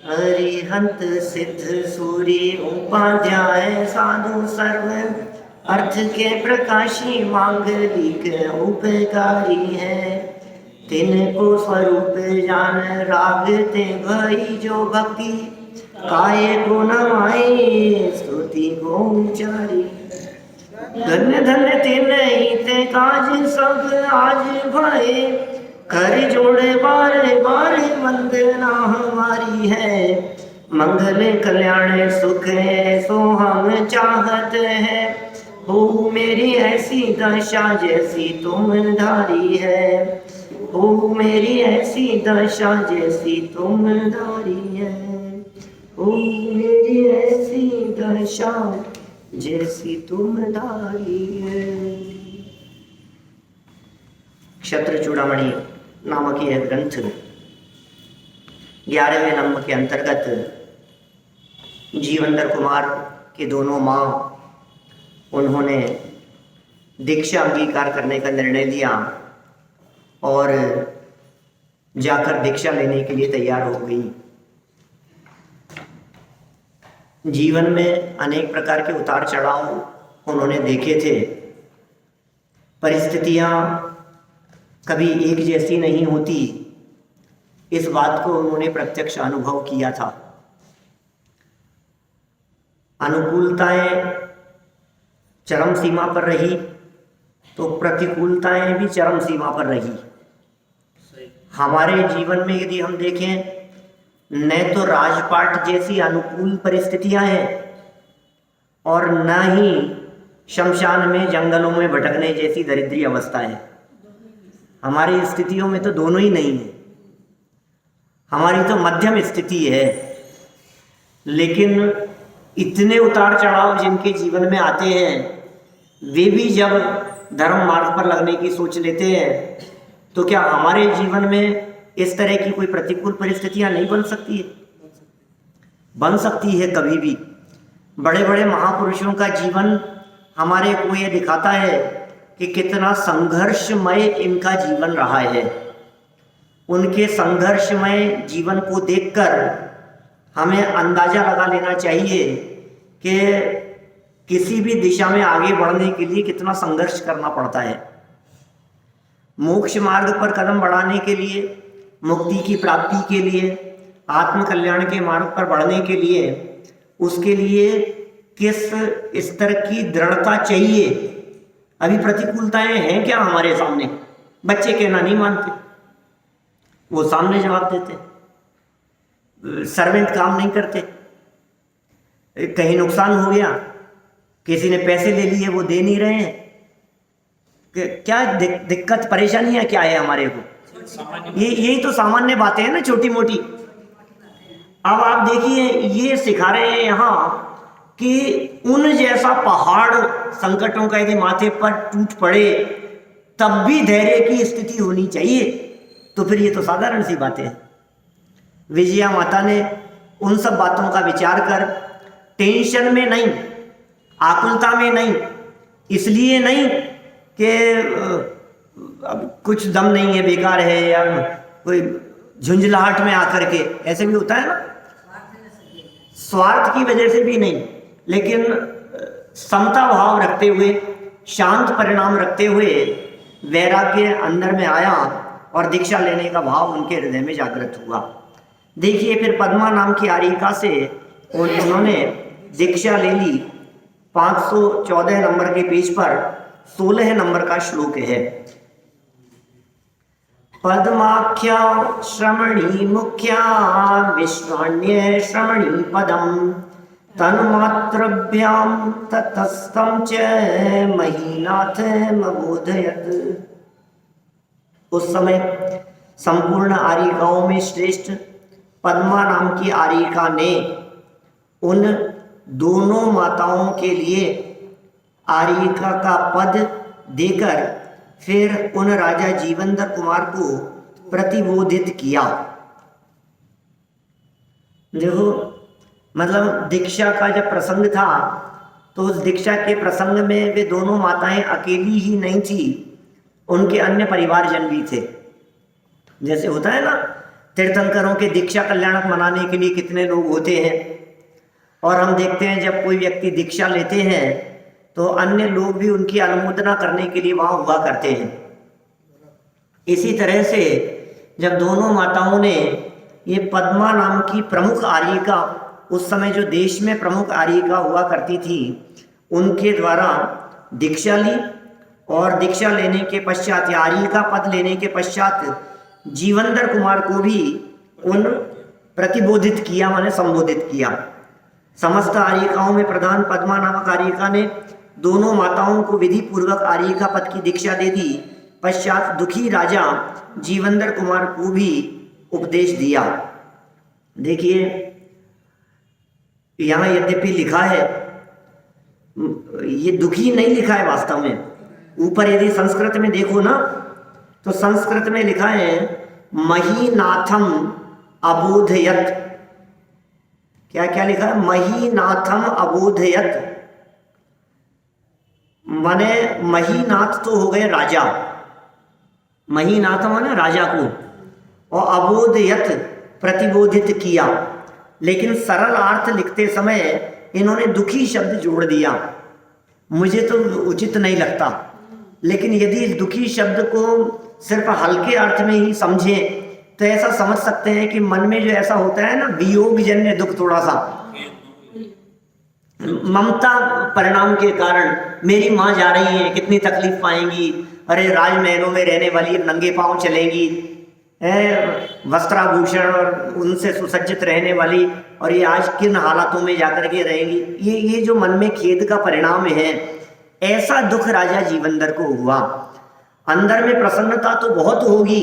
अरिहंत सिद्ध सूरी उपाध्याय साधु सर्व अर्थ के प्रकाशी मांगलिक उपकारी है। तिनको स्वरूप जान रागते भई जो भक्ति काय को नमाए स्तुति को उचारी। धन्य धन्य तिन ही ते काज सब आज भये कर जोड़े बारे बारे वंदना हमारी है। मंगल कल्याण सुख सो हम चाहत है हो मेरी ऐसी दशा जैसी तुम धारी है। हो मेरी ऐसी दशा जैसी तुम धारी है। हो मेरी ऐसी दशा जैसी तुम धारी है। क्षत्र चूड़ामणि नामक यह ग्रंथ 11वें नंबर के अंतर्गत जीवंदर कुमार के दोनों माँ उन्होंने दीक्षा अंगीकार करने का निर्णय लिया और जाकर दीक्षा लेने के लिए तैयार हो गई। जीवन में अनेक प्रकार के उतार चढ़ाव उन्होंने देखे थे। परिस्थितियां कभी एक जैसी नहीं होती, इस बात को उन्होंने प्रत्यक्ष अनुभव किया था। अनुकूलताएं चरम सीमा पर रही तो प्रतिकूलताएं भी चरम सीमा पर रही। हमारे जीवन में यदि हम देखें, न तो राजपाट जैसी अनुकूल परिस्थितियां हैं और न ही शमशान में जंगलों में भटकने जैसी दरिद्री अवस्था है। हमारी स्थितियों में तो दोनों ही नहीं है, हमारी तो मध्यम स्थिति है। लेकिन इतने उतार चढ़ाव जिनके जीवन में आते हैं, वे भी जब धर्म मार्ग पर लगने की सोच लेते हैं, तो क्या हमारे जीवन में इस तरह की कोई प्रतिकूल परिस्थितियां नहीं बन सकती है? बन सकती है कभी भी। बड़े बड़े महापुरुषों का जीवन हमारे को ये दिखाता है कि कितना संघर्षमय इनका जीवन रहा है। उनके संघर्षमय जीवन को देखकर हमें अंदाजा लगा लेना चाहिए कि किसी भी दिशा में आगे बढ़ने के लिए कितना संघर्ष करना पड़ता है। मोक्ष मार्ग पर कदम बढ़ाने के लिए, मुक्ति की प्राप्ति के लिए, आत्म कल्याण के मार्ग पर बढ़ने के लिए, उसके लिए किस स्तर की दृढ़ता चाहिए। अभी प्रतिकूलताएं हैं क्या हमारे सामने? बच्चे कहना नहीं मानते, वो सामने जवाब देते। सर्वेंट काम नहीं करते, कहीं नुकसान हो गया, किसी ने पैसे ले लिए वो दे नहीं रहे हैं, क्या दिक्कत परेशानियां क्या है हमारे को? यही तो सामान्य बातें हैं ना, छोटी मोटी। अब आप देखिए, ये सिखा रहे हैं यहाँ कि उन जैसा पहाड़ संकटों का यदि माथे पर टूट पड़े तब भी धैर्य की स्थिति होनी चाहिए। तो फिर ये तो साधारण सी बातें हैं। विजया माता ने उन सब बातों का विचार कर टेंशन में नहीं, आकुलता में नहीं, इसलिए नहीं कि अब कुछ दम नहीं है, बेकार है, या कोई झुंझलाहट में आकर के, ऐसे भी होता है ना, स्वार्थ की वजह से भी नहीं, लेकिन समता भाव रखते हुए, शांत परिणाम रखते हुए वैराग्य अंदर में आया और दीक्षा लेने का भाव उनके हृदय में जागृत हुआ। देखिए, फिर पद्मा नाम की आरिका से उन्होंने दीक्षा ले ली। 514 नंबर के पेज पर 16 नंबर का श्लोक है। पद्माख्या श्रमणी मुख्या विश्वाण्य श्रमणी पदम तन्मात्रभ्याम ततस्तम च महीनाथ मबोधयत। उस समय संपूर्ण आरिकाओं में श्रेष्ठ पद्मा नाम की आरिका ने उन दोनों माताओं के लिए आरिका का पद देकर फिर उन राजा जीवंदर कुमार को प्रतिबोधित किया। देखो, मतलब दीक्षा का जब प्रसंग था तो उस दीक्षा के प्रसंग में वे दोनों माताएं अकेली ही नहीं थी, उनके अन्य परिवारजन भी थे। जैसे होता है ना तीर्थंकरों के दीक्षा कल्याणक मनाने के लिए कितने लोग होते हैं। और हम देखते हैं जब कोई व्यक्ति दीक्षा लेते हैं तो अन्य लोग भी उनकी अनुमोदना करने के लिए वहाँ हुआ करते हैं। इसी तरह से जब दोनों माताओं ने ये पद्मा नाम की प्रमुख आर्यिका, उस समय जो देश में प्रमुख आर्यिका हुआ करती थी, उनके द्वारा दीक्षा ली और दीक्षा लेने के पश्चात या आर्यिका पद लेने के पश्चात जीवंदर कुमार को भी उन प्रतिबोधित किया, माने संबोधित किया। समस्त आर्यिकाओं में प्रधान पद्मा नामक आर्यिका ने दोनों माताओं को विधि पूर्वक आर्यिका पद की दीक्षा दे दी। पश्चात दुखी राजा जीवंदर कुमार को भी उपदेश दिया। देखिए यहाँ यद्यपि लिखा है, ये दुखी नहीं लिखा है वास्तव में। ऊपर यदि संस्कृत में देखो ना तो संस्कृत में लिखा है महीनाथम अबोधयत। क्या क्या लिखा है? महीनाथम अबोधयत, माने महीनाथ तो हो गए राजा, महीनाथ माने राजा को, और अबोधयत प्रतिबोधित किया। लेकिन सरल अर्थ लिखते समय इन्होंने दुखी शब्द जोड़ दिया, मुझे तो उचित नहीं लगता। लेकिन यदि इस दुखी शब्द को सिर्फ हल्के अर्थ में ही समझे तो ऐसा समझ सकते हैं कि मन में जो ऐसा होता है ना वियोग जन्य दुख, थोड़ा सा ममता परिणाम के कारण, मेरी माँ जा रही है कितनी तकलीफ पाएंगी, अरे राजमहलों में रहने वाली नंगे पांव चलेंगी, वस्त्राभूषण और उनसे सुसज्जित रहने वाली, और ये आज किन हालातों में जाकर के रहेंगी। ये जो मन में खेद का परिणाम है, ऐसा दुख राजा जीवंदर को हुआ। अंदर में प्रसन्नता तो बहुत होगी,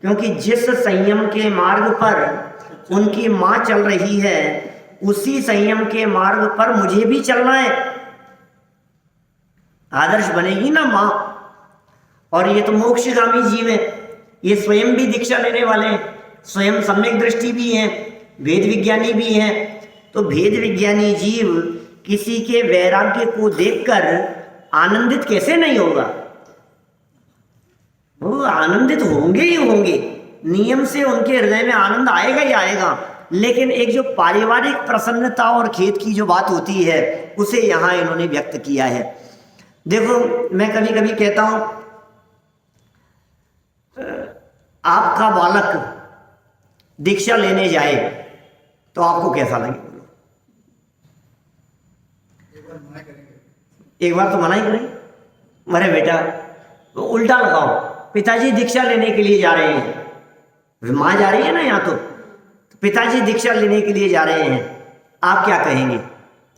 क्योंकि जिस संयम के मार्ग पर उनकी माँ चल रही है उसी संयम के मार्ग पर मुझे भी चलना है। आदर्श बनेगी ना माँ। और ये तो मोक्षगामी जीव है, ये स्वयं भी दीक्षा लेने वाले हैं, स्वयं सम्यक दृष्टि भी हैं, वेद विज्ञानी भी हैं। तो भेद विज्ञानी जीव किसी के वैराग्य को देखकर आनंदित कैसे नहीं होगा? वो आनंदित होंगे ही होंगे, नियम से उनके हृदय में आनंद आएगा ही आएगा। लेकिन एक जो पारिवारिक प्रसन्नता और खेद की जो बात होती है उसे यहाँ इन्होंने व्यक्त किया है। देखो मैं कभी कभी कहता हूं, आपका बालक दीक्षा लेने जाए तो आपको कैसा लगे? एक बार तो मना ही करें, अरे बेटा तो उल्टा लगाओ, पिताजी दीक्षा लेने के लिए जा रहे हैं, माँ जा रही है ना यहाँ, तो पिताजी दीक्षा लेने के लिए जा रहे हैं, आप क्या कहेंगे?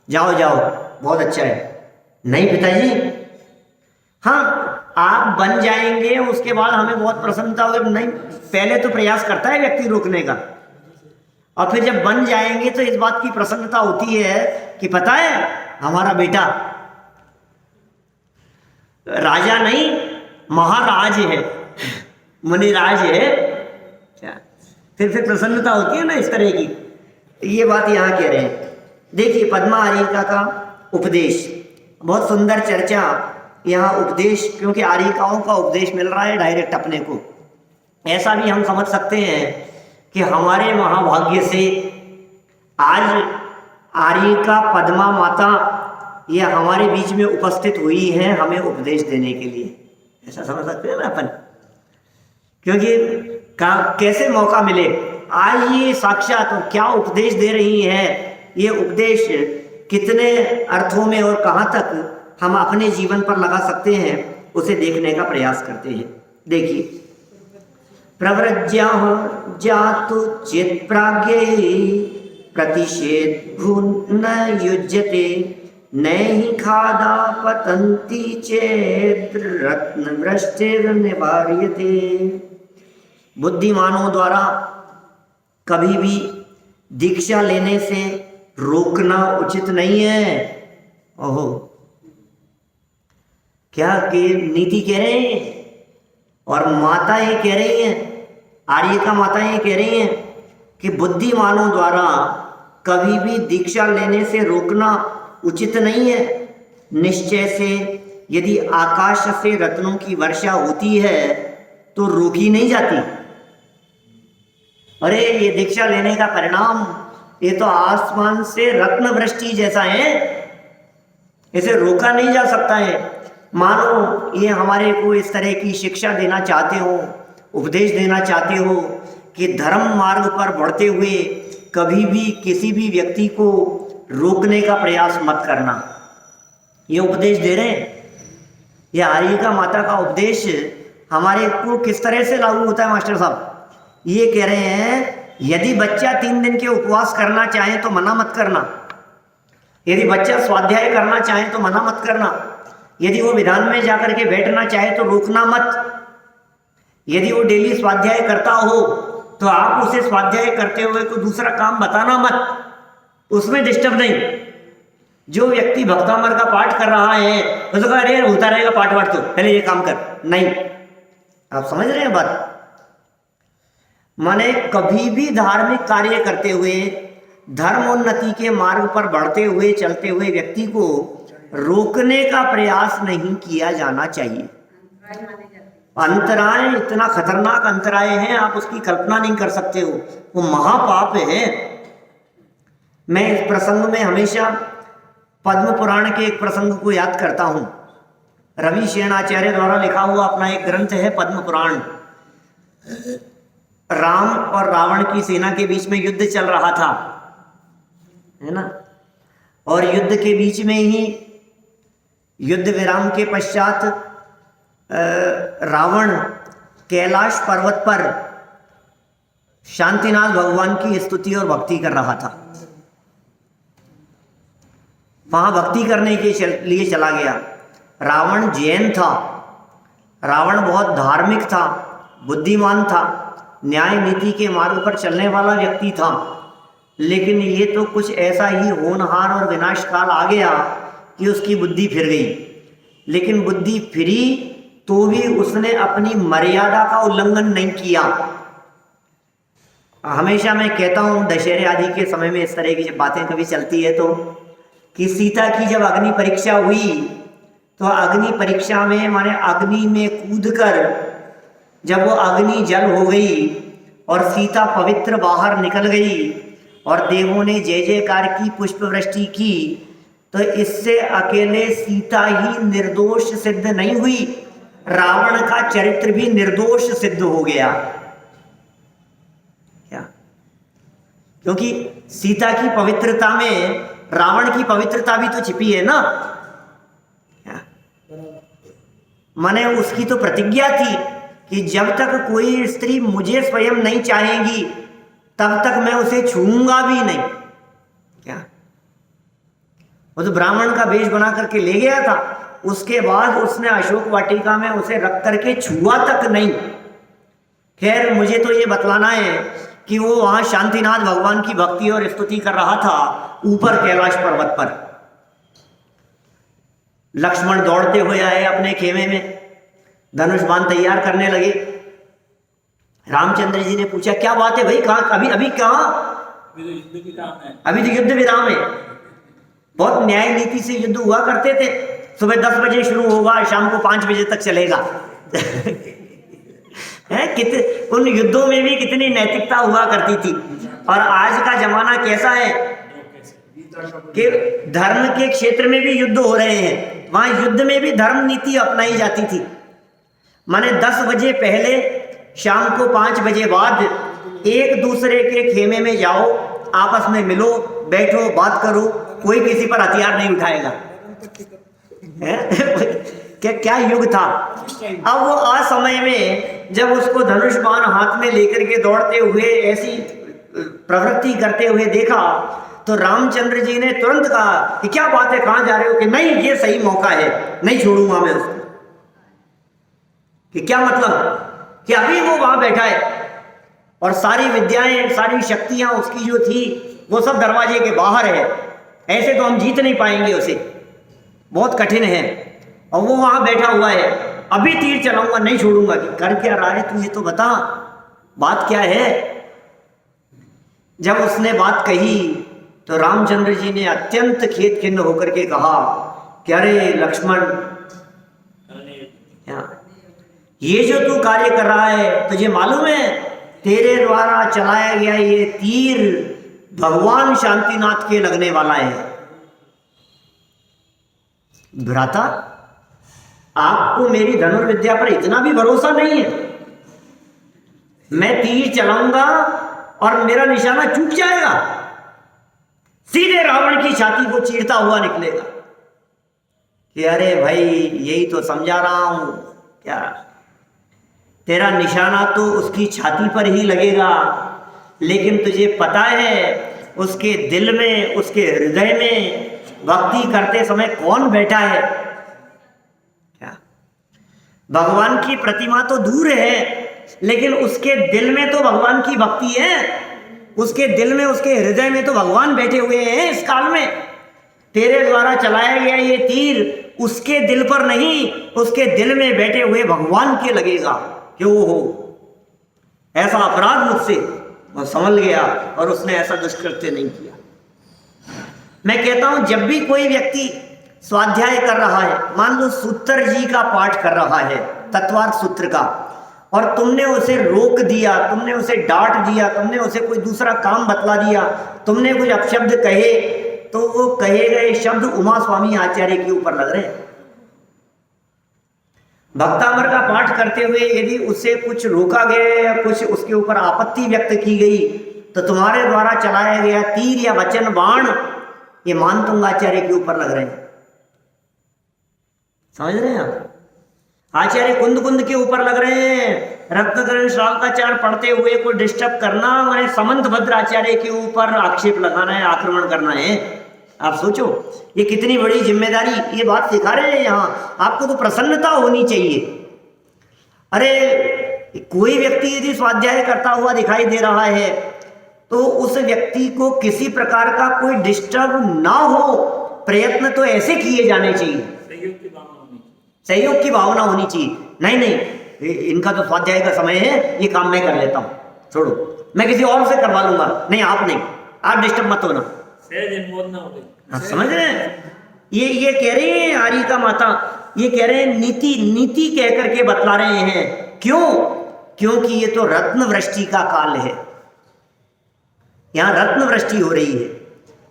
जाओ जाओ बहुत अच्छा है। नहीं पिताजी, हाँ आप बन जाएंगे उसके बाद हमें बहुत प्रसन्नता होगी। नहीं, पहले तो प्रयास करता है व्यक्ति रोकने का, और फिर जब बन जाएंगे तो इस बात की प्रसन्नता होती है कि पता है हमारा बेटा राजा नहीं महाराज है, मुनिराज है। फिर प्रसन्नता होती है ना इस तरह की। ये बात यहाँ कह रहे हैं। देखिए पद्मा आर्यिका का उपदेश, बहुत सुंदर चर्चा यहाँ उपदेश, क्योंकि आर्यिकाओं का उपदेश मिल रहा है डायरेक्ट अपने को। ऐसा भी हम समझ सकते हैं कि हमारे महाभाग्य से आज आर्यिका पद्मा माता ये हमारे बीच में उपस्थित हुई हैं हमें उपदेश देने के लिए, ऐसा समझ सकते हैं ना अपन। क्योंकि कैसे मौका मिले, आज ये साक्षात और क्या उपदेश दे रही है, ये उपदेश कितने अर्थों में और कहाँ तक हम अपने जीवन पर लगा सकते हैं उसे देखने का प्रयास करते हैं। देखिए प्रव्रज्या जातु चेत प्राज्ञै प्रतिषेधु न युज्यते नैहि खादा पतन्ति चेत् रत्न वृष्टिर्निवार्यते। बुद्धिमानों द्वारा कभी भी दीक्षा लेने से रोकना उचित नहीं है। ओहो, क्या के नीति कह रहे हैं, और माताएं कह रही हैं, आर्यिका माताएं कह रही हैं कि बुद्धिमानों द्वारा कभी भी दीक्षा लेने से रोकना उचित नहीं है। निश्चय से यदि आकाश से रत्नों की वर्षा होती है तो रोकी नहीं जाती। अरे ये दीक्षा लेने का परिणाम, ये तो आसमान से रत्न वृष्टि जैसा है, इसे रोका नहीं जा सकता है। मानो ये हमारे को इस तरह की शिक्षा देना चाहते हो, उपदेश देना चाहते हो कि धर्म मार्ग पर बढ़ते हुए कभी भी किसी भी व्यक्ति को रोकने का प्रयास मत करना, ये उपदेश दे रहे हैं। ये आर्यिका माता का उपदेश हमारे को किस तरह से लागू होता है मास्टर साहब? ये कह रहे हैं यदि बच्चा 3 दिन के उपवास करना चाहे तो मना मत करना, यदि बच्चा स्वाध्याय करना चाहे तो मना मत करना, यदि वो विधान में जाकर के बैठना चाहे तो रोकना मत, यदि वो डेली स्वाध्याय करता हो तो आप उसे स्वाध्याय करते हुए कोई दूसरा काम बताना मत, उसमें डिस्टर्ब नहीं। जो व्यक्ति भक्तामर का पाठ कर रहा है उसको कहा अरे होता रहेगा पाठ वाठ, तो पहले ये काम कर, नहीं। आप समझ रहे हैं बात? माने कभी भी धार्मिक कार्य करते हुए, धर्मोन्नति के मार्ग पर बढ़ते हुए चलते हुए व्यक्ति को रोकने का प्रयास नहीं किया जाना चाहिए। अंतराय इतना खतरनाक अंतराय है, आप उसकी कल्पना नहीं कर सकते हो, वो महापाप है। मैं इस प्रसंग में हमेशा पद्म पुराण के एक प्रसंग को याद करता हूं। रवि शेणाचार्य द्वारा लिखा हुआ अपना एक ग्रंथ है पद्म पुराण। राम और रावण की सेना के बीच में युद्ध चल रहा था, है ना, और युद्ध के बीच में ही युद्ध विराम के पश्चात रावण कैलाश पर्वत पर शांतिनाथ भगवान की स्तुति और भक्ति कर रहा था। वहां भक्ति करने के लिए चला गया। रावण जैन था, रावण बहुत धार्मिक था, बुद्धिमान था, न्याय नीति के मार्ग पर चलने वाला व्यक्ति था, लेकिन ये तो कुछ ऐसा ही होनहार और विनाश काल आ गया कि उसकी बुद्धि फिर गई। लेकिन बुद्धि फिरी तो भी उसने अपनी मर्यादा का उल्लंघन नहीं किया। हमेशा मैं कहता हूं दशहरे आदि के समय में इस तरह की जब बातें कभी चलती है तो, कि सीता की जब अग्नि परीक्षा हुई तो अग्नि परीक्षा में माने अग्नि में कूदकर जब वो अग्नि जल हो गई और सीता पवित्र बाहर निकल गई और देवों ने जय जयकार की, पुष्प वृष्टि की, तो इससे अकेले सीता ही निर्दोष सिद्ध नहीं हुई, रावण का चरित्र भी निर्दोष सिद्ध हो गया। क्या? क्योंकि सीता की पवित्रता में रावण की पवित्रता भी तो छिपी है ना। माने उसकी तो प्रतिज्ञा थी कि जब तक कोई स्त्री मुझे स्वयं नहीं चाहेगी तब तक मैं उसे छूऊंगा भी नहीं। क्या? वो तो ब्राह्मण का वेश बना करके ले गया था, उसके बाद उसने अशोक वाटिका में उसे रख करके छुआ तक नहीं। खैर मुझे तो ये बतलाना है कि वो वहां शांतिनाथ भगवान की भक्ति और स्तुति कर रहा था ऊपर कैलाश पर्वत पर। लक्ष्मण दौड़ते हुए आए अपने खेमे में, धनुष बाण तैयार करने लगे। रामचंद्र जी ने पूछा क्या बात है भाई, कहाँ अभी कहाँ? अभी तो युद्ध विराम है। बहुत न्याय नीति से युद्ध हुआ करते थे, सुबह 10 बजे शुरू होगा, शाम को 5 बजे तक चलेगा। उन युद्धों में भी कितनी नैतिकता हुआ करती थी। और आज का जमाना कैसा है कि धर्म के क्षेत्र में भी युद्ध हो रहे हैं, वहां युद्ध में भी धर्म नीति अपनाई जाती थी। माने 10 बजे पहले, शाम को 5 बजे बाद एक दूसरे के खेमे में जाओ, आपस में मिलो, बैठो, बात करो, कोई किसी पर हथियार नहीं उठाएगा। क्या युग था। अब वो असमय में जब उसको धनुष बाण हाथ में लेकर के दौड़ते हुए ऐसी प्रवृत्ति करते हुए देखा तो रामचंद्र जी ने तुरंत कहा कि क्या बात है, कहां जा रहे हो? कि नहीं, ये सही मौका है, नहीं छोड़ूंगा मैं उसको। कि क्या मतलब? कि अभी वो वहां बैठा है और सारी विद्याएं, सारी शक्तियां उसकी जो थी वो सब दरवाजे के बाहर है, ऐसे तो हम जीत नहीं पाएंगे उसे, बहुत कठिन है। और वो वहां बैठा हुआ है, अभी तीर चलाऊंगा, नहीं छोड़ूंगा। कि कर क्या रहा है तू, ये तो बता, बात क्या है? जब उसने बात कही तो रामचंद्र जी ने अत्यंत खेद खिन्न होकर के कहा कि अरे लक्ष्मण, ये जो तू कार्य कर रहा है तुझे मालूम है तेरे द्वारा चलाया गया ये तीर भगवान शांतिनाथ के लगने वाला है। भ्राता, आपको मेरी धनुर्विद्या पर इतना भी भरोसा नहीं है? मैं तीर चलाऊंगा और मेरा निशाना चूक जाएगा, सीधे रावण की छाती को चीरता हुआ निकलेगा कि अरे भाई यही तो समझा रहा हूं, क्या तेरा निशाना तो उसकी छाती पर ही लगेगा, लेकिन तुझे पता है उसके दिल में, उसके हृदय में भक्ति करते समय कौन बैठा है? क्या भगवान की प्रतिमा तो दूर है, लेकिन उसके दिल में तो भगवान की भक्ति है, उसके दिल में, उसके हृदय में तो भगवान बैठे हुए हैं इस काल में। तेरे द्वारा चलाया गया ये तीर उसके दिल पर नहीं, उसके दिल में बैठे हुए भगवान के लगेगा। क्यों हो ऐसा अपराध मुझसे? और संभल गया और उसने ऐसा दुष्कृत्य नहीं किया। मैं कहता हूं जब भी कोई व्यक्ति स्वाध्याय कर रहा है, मान लो सूत्र जी का पाठ कर रहा है, तत्वार्थ सूत्र का, और तुमने उसे रोक दिया, तुमने उसे डांट दिया, तुमने उसे कोई दूसरा काम बतला दिया, तुमने कुछ अपशब्द कहे, तो वो कहे गए शब्द उमा स्वामी आचार्य के ऊपर लग रहे हैं। भक्तामर का पाठ करते हुए यदि उसे कुछ रोका गया या कुछ उसके ऊपर आपत्ति व्यक्त की गई, तो तुम्हारे द्वारा चलाया गया तीर या वचन बाण ये मानतुंग आचार्य के ऊपर लग रहे हैं। समझ रहे हैं आप? आचार्य कुंद कुंद के ऊपर लग रहे हैं। रत्नकरण श्रावकाचार्य पढ़ते हुए को डिस्टर्ब करना, मैंने समंत भद्र आचार्य के ऊपर आक्षेप लगाना है, आक्रमण करना है। आप सोचो ये कितनी बड़ी जिम्मेदारी, ये बात सिखा रहे हैं यहाँ। आपको तो प्रसन्नता होनी चाहिए। अरे कोई व्यक्ति यदि स्वाध्याय करता हुआ दिखाई दे रहा है तो उस व्यक्ति को किसी प्रकार का कोई डिस्टर्ब ना हो, प्रयत्न तो ऐसे किए जाने चाहिए, सहयोग की भावना होनी चाहिए। नहीं नहीं, इनका तो स्वाध्याय का समय है, ये काम मैं कर लेता हूँ, छोड़ो, मैं किसी और से करवा लूंगा। नहीं आप नहीं, आप डिस्टर्ब मत होना। समझ रहे हैं? ये कह रहे हैं आर्यिका माता, ये कह रहे हैं नीति नीति कह करके बतला रहे हैं। क्यों? क्योंकि ये तो रत्न वृष्टि का काल है, यहाँ रत्न वृष्टि हो रही है,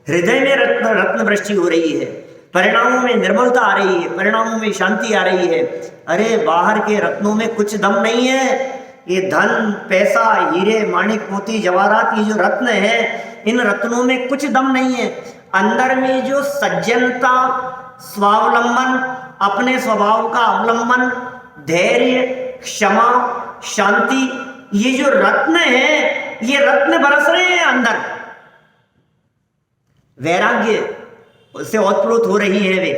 हृदय में रत्न वृष्टि हो रही है, परिणामों में निर्मलता आ रही है, परिणामों में शांति आ रही है। अरे बाहर के रत्नों में कुछ दम नहीं है। ये धन, पैसा, हीरे, माणिक, मोती, जवाहरात, ये जो रत्न है, इन रत्नों में कुछ दम नहीं है। अंदर में जो सज्जनता, स्वावलंबन, अपने स्वभाव का अवलंबन, धैर्य, क्षमा, शांति, ये जो रत्न है, ये रत्न बरस रहे हैं अंदर। वैराग्य उससे ओतप्रोत हो रही है, वे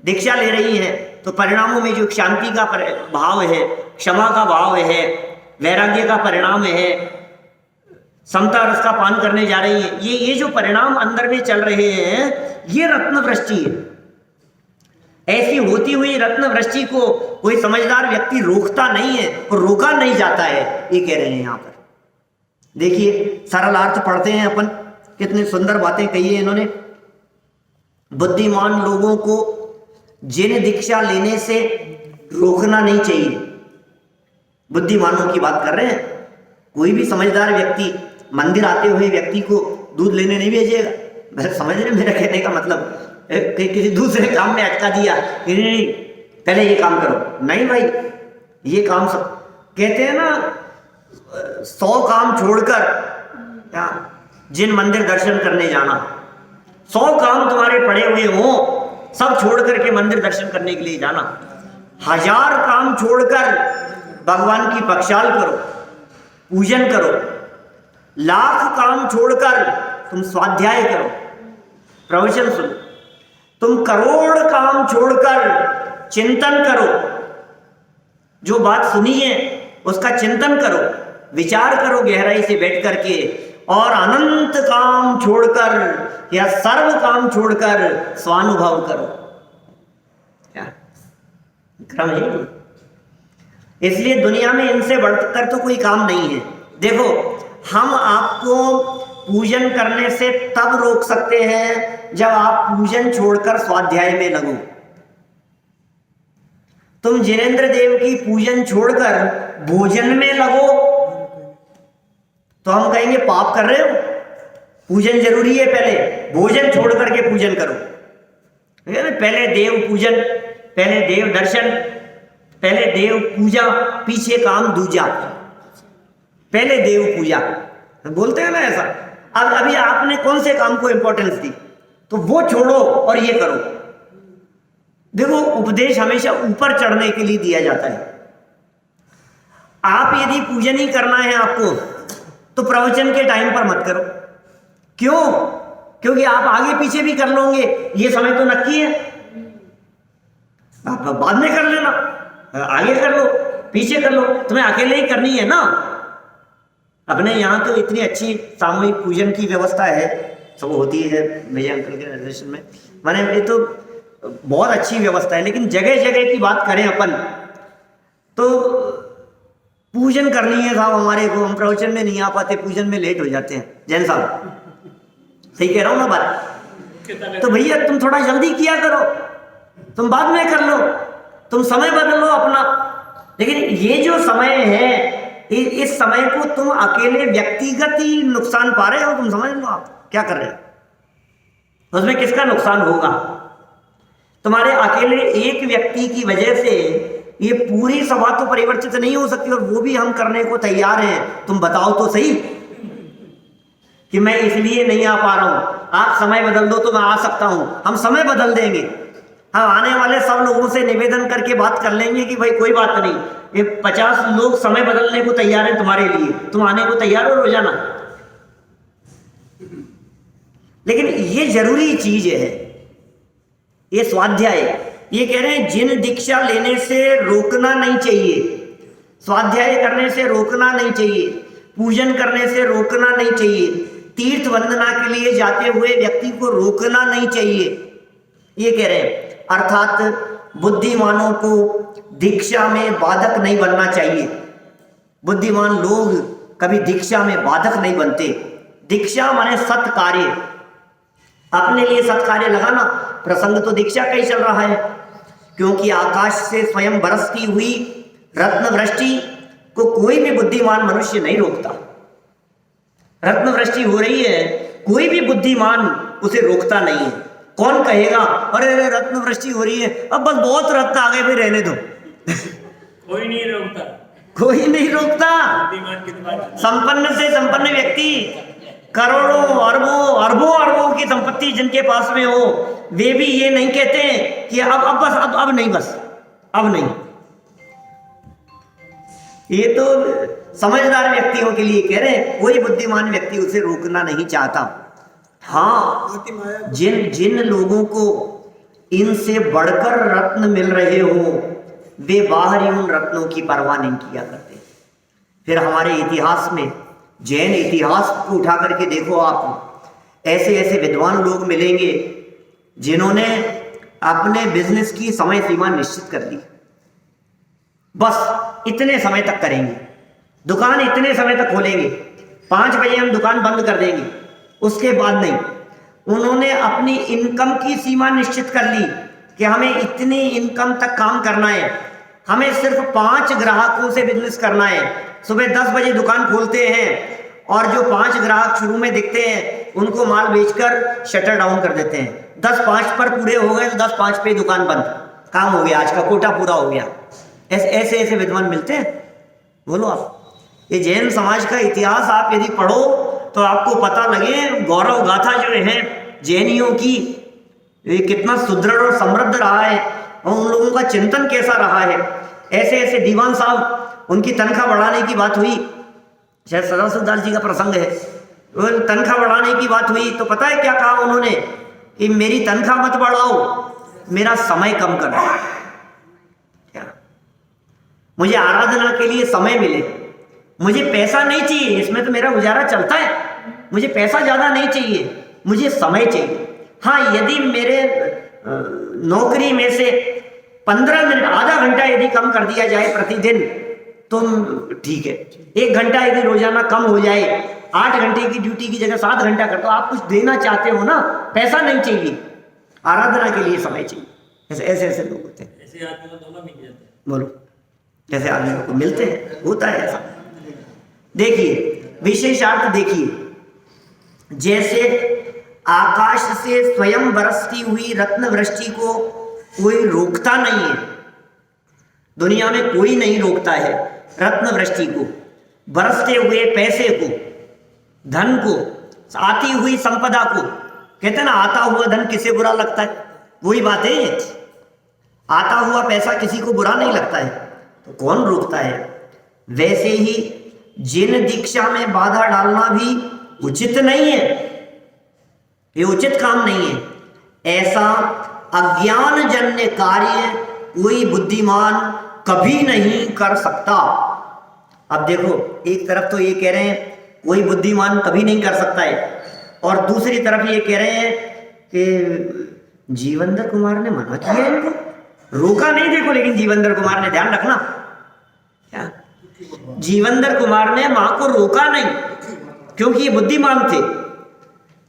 दीक्षा ले रही है, तो परिणामों में जो शांति का भाव है, क्षमा का भाव है, वैराग्य का परिणाम है, समता रस का पान करने जा रही है, ये जो परिणाम अंदर में चल रहे हैं, ये रत्न वृष्टि है। ऐसी होती हुई रत्न वृष्टि को कोई समझदार व्यक्ति रोकता नहीं है और रोका नहीं जाता है, ये कह रहे हैं यहाँ पर। देखिए सरल अर्थ पढ़ते हैं अपन, कितनी सुंदर बातें कही है इन्होंने। बुद्धिमान लोगों को जिन दीक्षा लेने से रोकना नहीं चाहिए, बुद्धिमानों की बात कर रहे हैं। कोई भी समझदार व्यक्ति मंदिर आते हुए व्यक्ति को दूध लेने नहीं भेजेगा। मैं समझ रहे, मेरा कहने का मतलब किसी दूसरे काम में अटका दिया कि नहीं पहले ये काम करो, नहीं भाई ये काम सब कहते हैं ना, 100 काम छोड़कर जिन मंदिर दर्शन करने जाना, 100 काम तुम्हारे पड़े हुए हों, सब छोड़ करके मंदिर दर्शन करने के लिए जाना। 1000 काम छोड़कर भगवान की पक्षाल करो, पूजन करो। 1,00,000 काम छोड़कर तुम स्वाध्याय करो, प्रवचन सुनो। तुम करोड़ काम छोड़कर चिंतन करो, जो बात सुनी है उसका चिंतन करो, विचार करो गहराई से बैठ करके। और अनंत काम छोड़कर या सर्व काम छोड़कर स्वानुभव करो। क्या क्रम है? इसलिए दुनिया में इनसे बढ़कर तो कोई काम नहीं है। देखो हम आपको पूजन करने से तब रोक सकते हैं जब आप पूजन छोड़कर स्वाध्याय में लगो। तुम जिनेंद्र देव की पूजन छोड़कर भोजन में लगो, तो हम कहेंगे पाप कर रहे हो, पूजन जरूरी है, पहले भोजन छोड़ करके पूजन करो। पहले देव पूजन, पहले देव दर्शन, पहले देव पूजा, पीछे काम दूजा, पहले देव पूजा बोलते हैं ना ऐसा। अब अभी आपने कौन से काम को इंपॉर्टेंस दी, तो वो छोड़ो और ये करो। देखो उपदेश हमेशा ऊपर चढ़ने के लिए दिया जाता है। आप यदि पूजन ही करना है आपको, तो प्रवचन के टाइम पर मत करो। क्यों? क्योंकि आप आगे पीछे भी कर लोगे, ये समय तो नक्की है, आप बाद में कर लेना, आगे कर लो पीछे कर लो, तुम्हें अकेले ही करनी है ना। अपने यहाँ तो इतनी अच्छी सामूहिक पूजन की व्यवस्था है, सब होती है विजय अंकल के निर्देशन में, माने ये तो बहुत अच्छी व्यवस्था है। लेकिन जगह जगह की बात करें अपन, तो पूजन करनी है साहब हमारे को, हम प्रवचन में नहीं आ पाते, पूजन में लेट हो जाते हैं। जैन साहब सही कह रहा हूँ ना बात? तो भैया तुम थोड़ा जल्दी किया करो, तुम बाद में कर लो, तुम समय बदल लो अपना। लेकिन ये जो समय है, इस समय को तुम अकेले व्यक्तिगत ही नुकसान पा रहे हो। तुम समझ लो आप क्या कर रहे हो, उसमें किसका नुकसान होगा? तुम्हारे अकेले एक व्यक्ति की वजह से ये पूरी सभा तो परिवर्तित नहीं हो सकती, और वो भी हम करने को तैयार हैं। तुम बताओ तो सही कि मैं इसलिए नहीं आ पा रहा हूं, आप समय बदल दो तो मैं आ सकता हूं। हम समय बदल देंगे, हम आने वाले सब लोगों से निवेदन करके बात कर लेंगे कि भाई कोई बात नहीं, ये 50 लोग समय बदलने को तैयार हैं तुम्हारे लिए, तुम आने को तैयार हो रोजाना। लेकिन ये जरूरी चीज है, ये स्वाध्याय, ये कह रहे हैं जिन दीक्षा लेने से रोकना नहीं चाहिए, स्वाध्याय करने से रोकना नहीं चाहिए, पूजन करने से रोकना नहीं चाहिए, तीर्थ वंदना के लिए जाते हुए व्यक्ति को रोकना नहीं चाहिए, ये कह रहे हैं। अर्थात बुद्धिमानों को दीक्षा में बाधक नहीं बनना चाहिए। बुद्धिमान लोग कभी दीक्षा में बाधक नहीं बनते। दीक्षा माने सत्कार्य, अपने लिए सत्कार्य लगाना। प्रसंग तो दीक्षा का ही चल रहा है, क्योंकि आकाश से स्वयं बरसती हुई रत्न वृष्टि को कोई भी बुद्धिमान मनुष्य नहीं रोकता। रत्न वृष्टि हो रही है, कोई भी बुद्धिमान उसे रोकता नहीं है। कौन कहेगा अरे अरे रत्न वृष्टि हो रही है, अब बस बहुत रत्न आ गए, फिर रहने दो। कोई नहीं रोकता, कोई नहीं रोकता। संपन्न से संपन्न व्यक्ति, करोड़ों अरबों अरबों अरबों की संपत्ति जिनके पास में हो, वे भी ये नहीं कहते कि अब बस अब नहीं, बस अब नहीं। ये तो समझदार व्यक्तियों के लिए कह रहे हैं, कोई बुद्धिमान व्यक्ति उसे रोकना नहीं चाहता। हाँ, जिन लोगों को इनसे बढ़कर रत्न मिल रहे हो, वे बाहरी उन रत्नों की परवाह नहीं किया करते। फिर हमारे इतिहास में, जैन इतिहास को उठा करके देखो आप, ऐसे ऐसे विद्वान लोग मिलेंगे जिन्होंने अपने बिजनेस की समय सीमा निश्चित कर ली। बस इतने समय तक करेंगे, दुकान इतने समय तक खोलेंगे, 5 बजे हम दुकान बंद कर देंगे, उसके बाद नहीं। उन्होंने अपनी इनकम की सीमा निश्चित कर ली कि हमें इतनी इनकम तक काम करना है, हमें सिर्फ 5 ग्राहकों से बिजनेस करना है। सुबह 10 बजे दुकान खोलते हैं और जो 5 ग्राहक शुरू में दिखते हैं उनको माल बेचकर शटर डाउन कर देते हैं। 10:05 पर पूरे हो गए तो 10:05 पे दुकान बंद, काम हो गया, आज का कोटा पूरा हो गया। ऐसे ऐसे विद्वान मिलते हैं। बोलो आप, ये जैन समाज का इतिहास आप यदि पढ़ो तो आपको पता लगे, गौरव गाथा जो है जैनियों की, ये कितना सुदृढ़ और समृद्ध रहा है और उन लोगों का चिंतन कैसा रहा है। ऐसे ऐसे दीवान साहब, उनकी तनख्वाह बढ़ाने की बात हुई, शायद सदाशिवदास जी का प्रसंग है, वो तनख्वाह बढ़ाने की बात हुई तो पता है क्या कहा उन्होंने कि मेरी तनख्वाह मत बढ़ाओ, मेरा समय कम कर दो, मुझे आराधना के लिए समय मिले, मुझे पैसा नहीं चाहिए, इसमें तो मेरा गुजारा चलता है, मुझे पैसा ज़्यादा नहीं चाहिए, मुझे समय चाहिए। हाँ, यदि मेरे नौकरी में से 15 मिनट, आधा घंटा यदि कम कर दिया जाए प्रतिदिन तो ठीक है, 1 घंटा यदि रोजाना कम हो जाए, 8 घंटे की ड्यूटी की जगह 7 घंटा कर दो, आप कुछ देना चाहते हो ना, पैसा नहीं चाहिए, आराधना के लिए समय चाहिए। ऐसे ऐसे लोग होते हैं, ऐसे आदमी को दोनों मिल जाते हैं। बोलो, जैसे आदमियों को मिलते हैं, होता है ऐसा। देखिए विशेषार्थ देखिए, जैसे आकाश से स्वयं बरसती हुई रत्न वृष्टि को कोई रोकता नहीं है, दुनिया में कोई नहीं रोकता है रत्न वृष्टि को, बरसते हुए पैसे को, धन को, आती हुई संपदा को। कहते हैं ना, आता हुआ धन किसे बुरा लगता है, वही बात है। आता हुआ पैसा किसी को बुरा नहीं लगता है, तो कौन रोकता है। वैसे ही जिन दीक्षा में बाधा डालना भी उचित नहीं है, ये उचित काम नहीं है। ऐसा अज्ञान जन्य कार्य कोई बुद्धिमान कभी नहीं कर सकता। अब देखो, एक तरफ तो ये कह रहे हैं कोई बुद्धिमान कभी नहीं कर सकता है, और दूसरी तरफ ये कह रहे हैं कि जीवेंद्र कुमार ने मना किया इनको, रोका नहीं। देखो, लेकिन जीवेंद्र कुमार ने, ध्यान रखना, क्या जीवेंद्र कुमार ने मां को रोका नहीं, क्योंकि ये बुद्धिमान थे,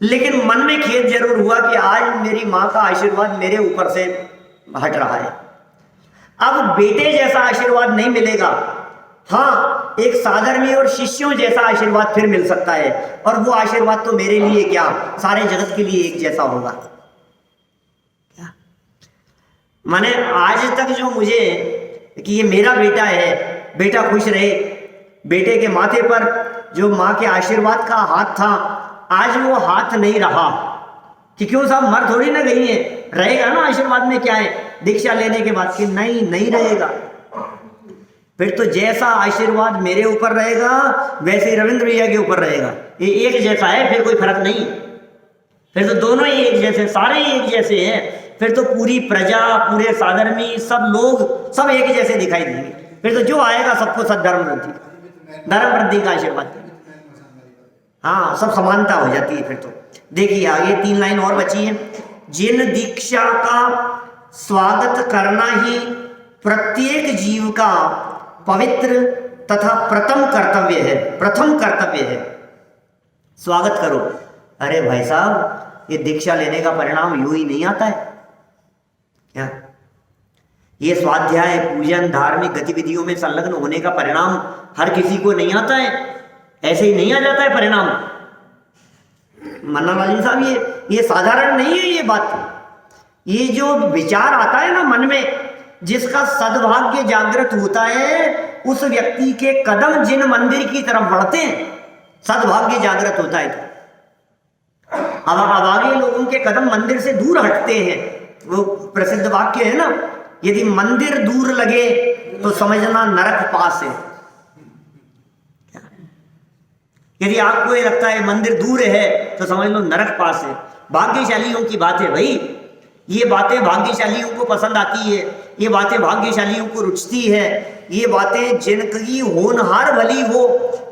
लेकिन मन में खेद जरूर हुआ कि आज मेरी मां का आशीर्वाद मेरे ऊपर से हट रहा है। अब बेटे जैसा आशीर्वाद नहीं मिलेगा, हाँ, एक साधर्मी और शिष्यों जैसा आशीर्वाद फिर मिल सकता है, और वो आशीर्वाद तो मेरे लिए क्या, सारे जगत के लिए एक जैसा होगा। क्या माने, आज तक जो मुझे कि ये मेरा बेटा है, बेटा खुश रहे, बेटे के माथे पर जो माँ के आशीर्वाद का हाथ था, आज वो हाथ नहीं रहा। कि क्यों साहब, मर थोड़ी ना गई है, रहेगा ना आशीर्वाद में। क्या है दीक्षा लेने के बाद कि नहीं रहेगा। फिर तो जैसा आशीर्वाद मेरे ऊपर रहेगा वैसे ही रविंद्र भैया के ऊपर रहेगा, ये एक जैसा है, फिर कोई फर्क नहीं। फिर तो दोनों ही एक जैसे, सारे ही एक जैसे हैं। फिर तो पूरी प्रजा, पूरे साधर्मी, सब लोग सब एक जैसे दिखाई देंगे। फिर तो जो आएगा सबको सद्धर्म वृद्धि, धर्म वृद्धि का आशीर्वाद, हाँ, सब समानता हो जाती है। फिर तो देखिए आगे 3 लाइन और बची है। जिन दीक्षा का स्वागत करना ही प्रत्येक जीव का पवित्र तथा प्रथम कर्तव्य है। स्वागत करो। अरे भाई साहब, ये दीक्षा लेने का परिणाम यूं ही नहीं आता है क्या? ये स्वाध्याय, पूजन, धार्मिक गतिविधियों में संलग्न होने का परिणाम हर किसी को नहीं आता है, ऐसे ही नहीं आ जाता है परिणाम। मन्ना लाल साहब, ये साधारण नहीं है ये बात। ये जो विचार आता है ना मन में, जिसका सद्भाग्य जागृत होता है, उस व्यक्ति के कदम जिन मंदिर की तरफ बढ़ते हैं, सद्भाग्य जागृत होता है तो अब आगे लोगों के कदम मंदिर से दूर हटते हैं। वो प्रसिद्ध वाक्य है ना, यदि मंदिर दूर लगे तो समझना नरक पास है। यदि आपको ये लगता है मंदिर दूर है तो समझ लो नरक पास है। भाग्यशालियों की बात है भाई, ये बातें भाग्यशालियों को पसंद आती है, ये बातें भाग्यशालियों को रुचती है। ये बातें जिनकी होनहार भली हो,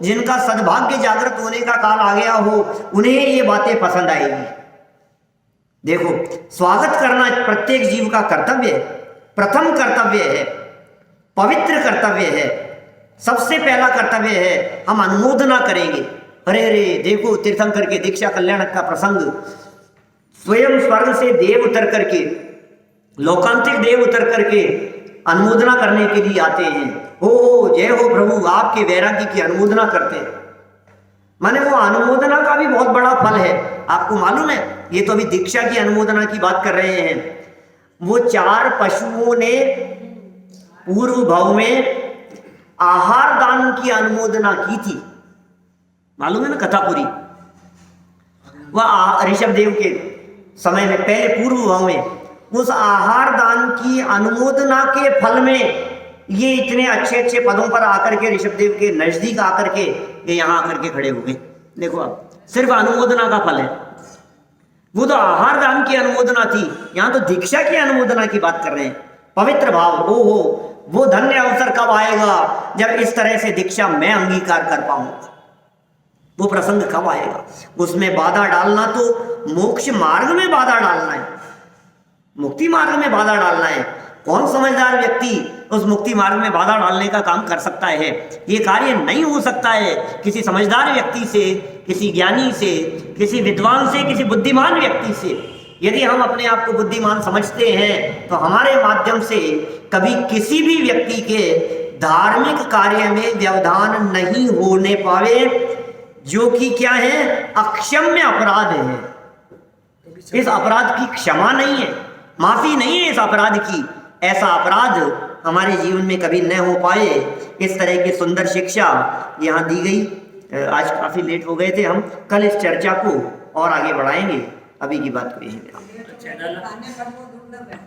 जिनका सद्भाग्य जागृत होने का काल आ गया हो, उन्हें ये बातें पसंद आएगी। देखो, स्वागत करना प्रत्येक जीव का कर्तव्य है, प्रथम कर्तव्य है, पवित्र कर्तव्य है, सबसे पहला कर्तव्य है। हम अनुमोदना करेंगे। अरे देखो, तीर्थंकर के दीक्षा कल्याण का प्रसंग, स्वयं स्वर्ग से देव उतर करके, लोकांतिक देव उतर करके अनुमोदना करने के लिए आते हैं। हो जय हो प्रभु, आपके वैराग्य की अनुमोदना करते हैं। माने वो अनुमोदना का भी बहुत बड़ा फल है। आपको मालूम है, ये तो अभी दीक्षा की अनुमोदना की बात कर रहे हैं। वो 4 पशुओं ने पूर्व भाव में आहार दान की अनुमोदना की थी, मालूम है ना, कथा पूरी। वह ऋषभ देव के समय में, पहले पूर्व भाव में, उस आहार दान की अनुमोदना के फल में ये इतने अच्छे अच्छे पदों पर आकर के, ऋषभ देव के नजदीक आकर के ये यहाँ आकर के खड़े हो गए। देखो, आप सिर्फ अनुमोदना का फल है। वो तो आहार दान की अनुमोदना थी, यहाँ तो दीक्षा की अनुमोदना की बात कर रहे हैं। पवित्र भाव, ओहो, वो धन्य अवसर कब आएगा जब इस तरह से दीक्षा मैं अंगीकार कर पाऊंगा। वो प्रसंग कब आएगा? उसमें बाधा डालना तो मोक्ष मार्ग में बाधा डालना है, मुक्ति मार्ग में बाधा डालना है। कौन समझदार व्यक्ति उस मुक्ति मार्ग में बाधा डालने का काम कर सकता है? ये कार्य नहीं हो सकता है किसी समझदार व्यक्ति से, किसी ज्ञानी से, किसी विद्वान से, किसी बुद्धिमान व्यक्ति से। यदि हम अपने आप को बुद्धिमान समझते हैं तो हमारे माध्यम से कभी किसी भी व्यक्ति के धार्मिक कार्य में व्यवधान नहीं होने पावे, जो कि क्या है, अक्षम्य अपराध है। इस अपराध की क्षमा नहीं है, माफी नहीं है इस अपराध की। ऐसा अपराध हमारे जीवन में कभी न हो पाए, इस तरह की सुंदर शिक्षा यहाँ दी गई। आज काफी लेट हो गए थे हम, कल इस चर्चा को और आगे बढ़ाएंगे। अभी की बात को यहीं पे चैनल खाने पर वो दुर्लभ है।